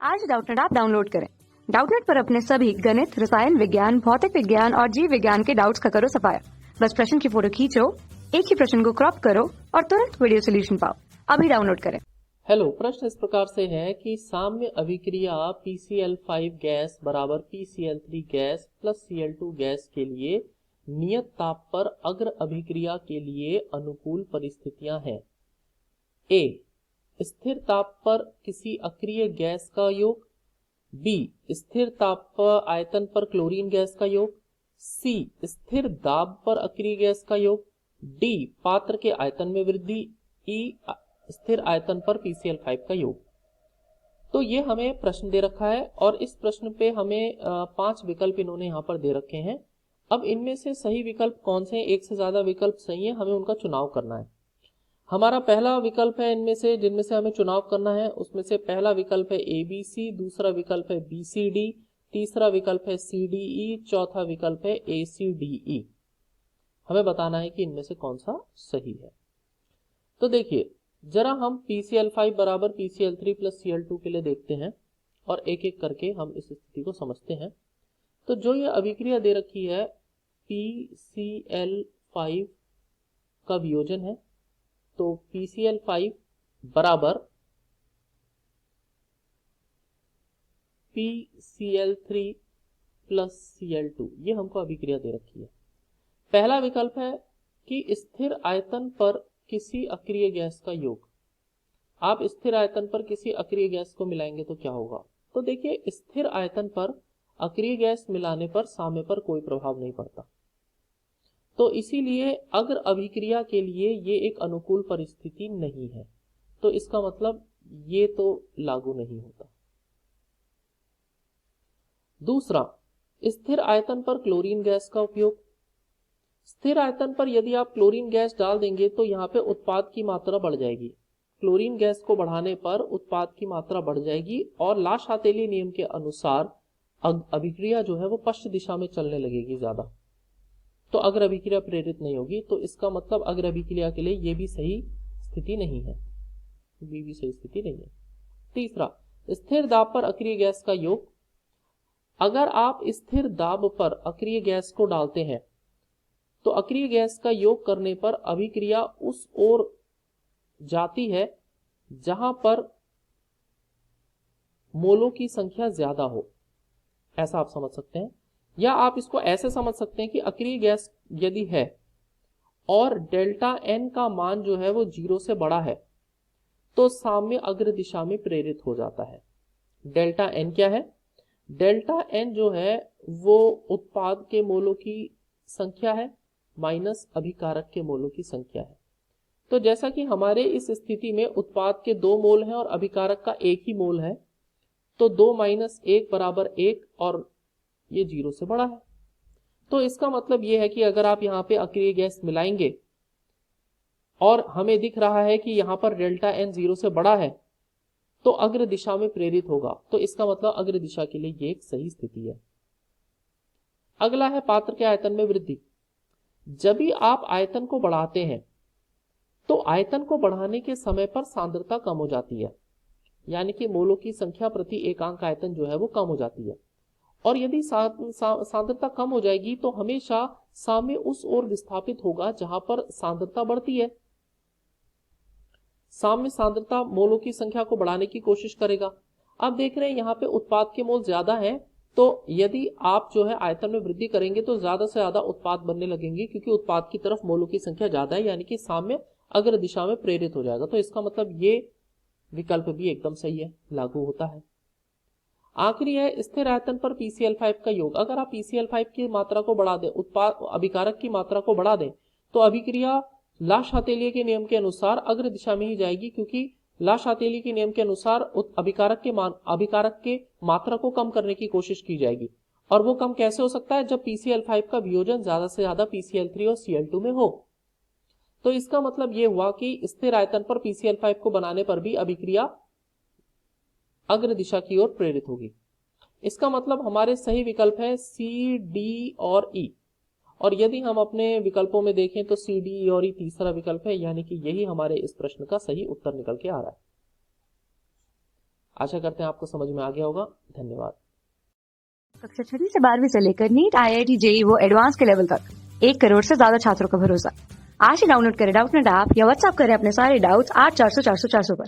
आज Doubtnut app download करें। Doubtnut पर अपने सभी गणित, रसायन विज्ञान, भौतिक विज्ञान और जीव विज्ञान के डाउट्स का करो सफाया। बस प्रश्न की फोटो खींचो, एक ही प्रश्न को क्रॉप करो और तुरंत वीडियो सोल्यूशन पाओ। अभी डाउनलोड करें। हेलो, प्रश्न इस प्रकार से है कि साम्य अभिक्रिया PCl5 गैस बराबर PCl3 gas plus Cl2 gas के लिए नियत ताप पर अग्र अभिक्रिया के लिए अनुकूल परिस्थितियां हैं। ए, स्थिर ताप पर किसी अक्रिय गैस का योग। बी, स्थिर ताप आयतन पर क्लोरीन गैस का योग। सी, स्थिर दाब पर अक्रिय गैस का योग। डी, पात्र के आयतन में वृद्धि। ई, स्थिर आयतन पर PCl5 का योग। तो ये हमें प्रश्न दे रखा है और इस प्रश्न पे हमें 5 विकल्प इन्होंने यहाँ पर दे रखे हैं। अब इनमें से सही विकल्प कौन से हैं? एक से ज्यादा विकल्प सही है, हमें उनका चुनाव करना है। हमारा पहला विकल्प है इनमें से जिनमें से हमें चुनाव करना है, उसमें से पहला विकल्प है ABC, दूसरा विकल्प है BCD, तीसरा विकल्प है CDE, चौथा विकल्प है ACDE। हमें बताना है कि इनमें से कौन सा सही है। तो देखिए, जरा हम PCl5 बराबर PCl3 प्लस Cl2 के लिए देखते हैं और एक एक करके हम इस स्थिति को समझते हैं। तो जो ये अभिक्रिया दे रखी है PCl5 का वियोजन है, तो PCl5 बराबर PCl3 प्लस Cl2, ये हमको अभिक्रिया दे रखी है। पहला विकल्प है कि स्थिर आयतन पर किसी अक्रिय गैस का योग। आप स्थिर आयतन पर किसी अक्रिय गैस को मिलाएंगे तो क्या होगा? तो देखिए, स्थिर आयतन पर अक्रिय गैस मिलाने पर साम्य पर कोई प्रभाव नहीं पड़ता, तो इसीलिए अग्र अभिक्रिया के लिए ये एक अनुकूल परिस्थिति नहीं है। तो इसका मतलब ये तो लागू नहीं होता। दूसरा, स्थिर आयतन पर क्लोरीन गैस का उपयोग। स्थिर आयतन पर यदि आप क्लोरीन गैस डाल देंगे तो यहाँ पे उत्पाद की मात्रा बढ़ जाएगी। क्लोरीन गैस को बढ़ाने पर उत्पाद की मात्रा बढ़ जाएगी और ला शातेली नियम के अनुसार अभिक्रिया जो है वो पश्च दिशा में चलने लगेगी ज्यादा, तो अग्र अभिक्रिया प्रेरित नहीं होगी। तो इसका मतलब अग्र अभिक्रिया के लिए ये भी सही स्थिति नहीं है, ये भी सही स्थिति नहीं है। तीसरा, स्थिर दाब पर अक्रिय गैस का योग। अगर आप स्थिर दाब पर अक्रिय गैस को डालते हैं तो अक्रिय गैस का योग करने पर अभिक्रिया उस ओर जाती है जहां पर मोलों की संख्या ज्यादा हो, ऐसा आप समझ सकते हैं। या आप इसको ऐसे समझ सकते हैं कि अक्रिय गैस यदि है और डेल्टा एन का मान जो है वो 0 से बड़ा है तो साम्य अग्र दिशा में प्रेरित हो जाता है। डेल्टा एन क्या है? डेल्टा एन जो है वो उत्पाद के मोलों की संख्या है माइनस अभिकारक के मोलों की संख्या है। तो जैसा कि हमारे इस स्थिति में उत्पाद के 2 मोल हैं और अभिकारक का 1 ही मोल है, तो 2 माइनस 1 बराबर 1 और ये 0 से बड़ा है। तो इसका मतलब ये है कि अगर आप यहाँ पे अक्रिय गैस मिलाएंगे और हमें दिख रहा है कि यहाँ पर डेल्टा एन 0 से बड़ा है तो अग्र दिशा में प्रेरित होगा, तो इसका मतलब अग्र दिशा के लिए ये एक सही स्थिति है। अगला है पात्र के आयतन में वृद्धि। जब भी आप आयतन को बढ़ाते हैं तो आयतन को बढ़ाने के समय पर सांद्रता कम हो जाती है, यानी कि मोलों की संख्या प्रति एकांक आयतन जो है वो कम हो जाती है। और यदि सांद्रता कम हो जाएगी तो हमेशा साम्य उस ओर विस्थापित होगा जहां पर सांद्रता बढ़ती है। साम्य सांद्रता मोलों की संख्या को बढ़ाने की कोशिश करेगा। अब देख रहे हैं यहाँ पे उत्पाद के मोल ज्यादा हैं, तो यदि आप जो है आयतन में वृद्धि करेंगे तो ज्यादा से ज्यादा उत्पाद बनने लगेंगे, क्योंकि उत्पाद की तरफ मोलों की संख्या ज्यादा है, यानी कि साम्य अग्र दिशा में प्रेरित हो जाएगा। तो इसका मतलब ये विकल्प भी एकदम सही है, लागू होता है। आखिरी है स्थिर आयतन पर PCl5 का योग। अगर आप PCl5 की मात्रा को बढ़ा दें, उत्पाद अभिकारक की मात्रा को बढ़ा दें, तो अभिक्रिया ला शातेली के नियम के अनुसार अग्र दिशा में ही जाएगी, क्योंकि ला शातेली के नियम के अनुसार अभिकारक के मात्रा को कम करने की कोशिश की जाएगी। और वो कम कैसे हो सकता है? जब PCl5 का वियोजन ज्यादा से ज्यादा PCl3 और Cl2 में हो। तो इसका मतलब ये हुआ कि स्थिर आयतन पर PCl5 को बनाने पर भी अभिक्रिया अग्र दिशा की ओर प्रेरित होगी। इसका मतलब हमारे सही विकल्प है C, D और E। और यदि हम अपने विकल्पों में देखें तो C, D, E और E तीसरा विकल्प है, यानी कि यही हमारे इस प्रश्न का सही उत्तर निकल के आ रहा है। आशा करते हैं आपको समझ में आ गया होगा। धन्यवाद। कक्षा 6वीं से 12वीं से लेकर नीट, IIT, JEE वो एडवांस के लेवल तक 1 करोड़ से ज्यादा छात्रों का भरोसा। आज ही डाउनलोड करें डाउटनेट ऐप या व्हाट्सएप करें अपने सारे डाउट्स 8400 400 400 पर।